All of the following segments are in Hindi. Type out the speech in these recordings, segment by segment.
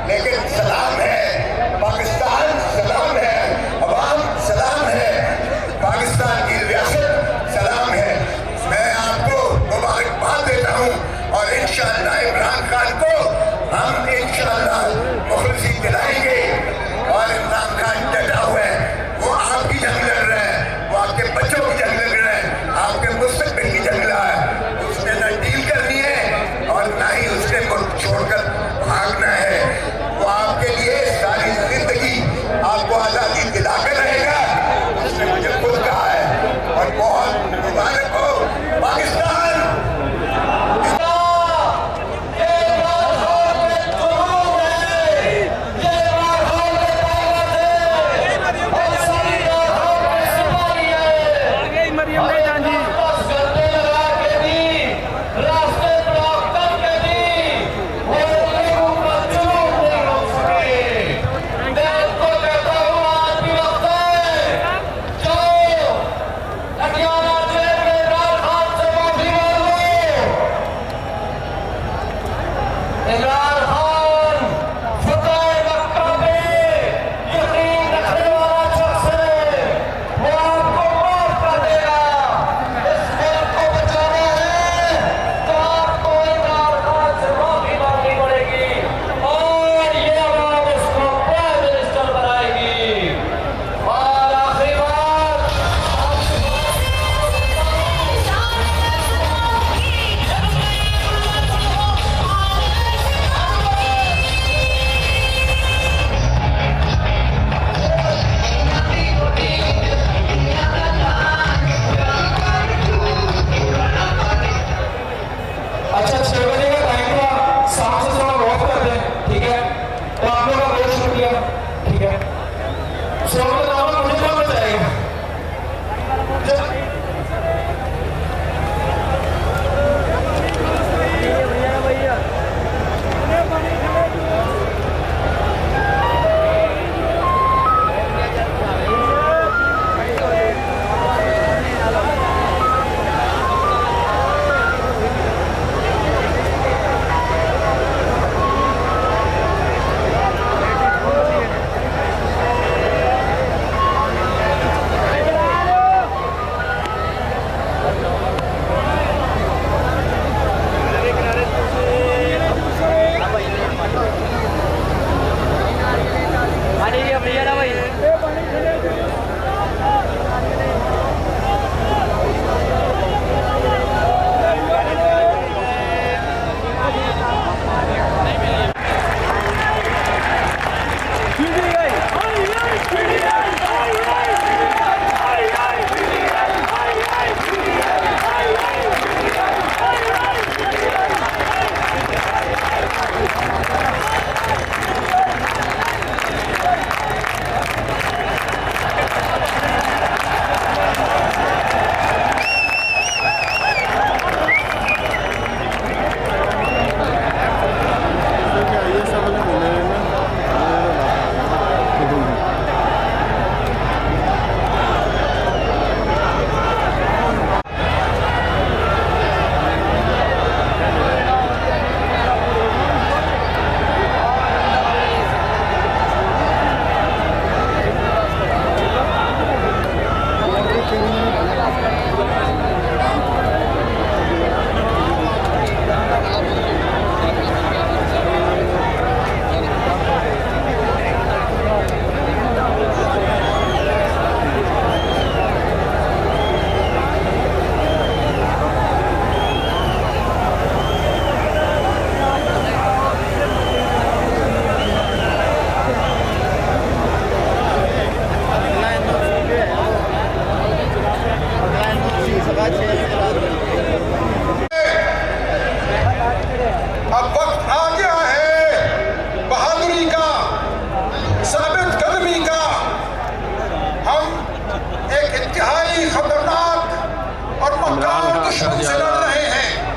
लेकिन सलाम है पाकिस्तान, सलाम है अवाम, सलाम है पाकिस्तान की रियासत, सलाम है। मैं आपको मुबारकबाद देता हूँ और इंशाअल्लाह इमरान खान को हम इंशाअल्लाह मुखलिसी दिलाएंगे। और इमरान खान डटा हुआ है, वो आपकी जंग लड़ रहा है, वो आपके बच्चों की जंग लड़ रहा है, आपके मुस्तकबिल की जंग लड़ रहा है। उसने न डील करनी है और ना ही उसने मुल्क छोड़कर भागना है। वो आपके लिए सारी जिंदगी आपको आज़ादी दिलाकर रहेगा, उसने मुझे खुद कहा है। और बहुत मुबारक हो पाकिस्तान।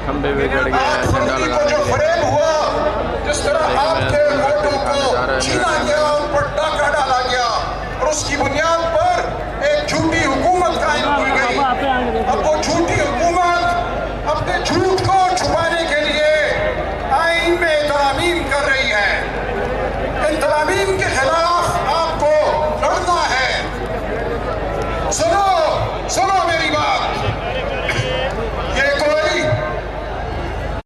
खंबे पे चढ़ गए हैं झंडा लगाने के लिए। जिस तरह आपके वोटों को छीना गया, उन पर डाका डाला गया और उसकी बुनियाद पर एक झूठी हुकूमत कायम की गई। अब वो झूठी हुकूमत अपने झूठ को छुपाने के लिए आईन में तरामीम कर रही है। सलामी इनके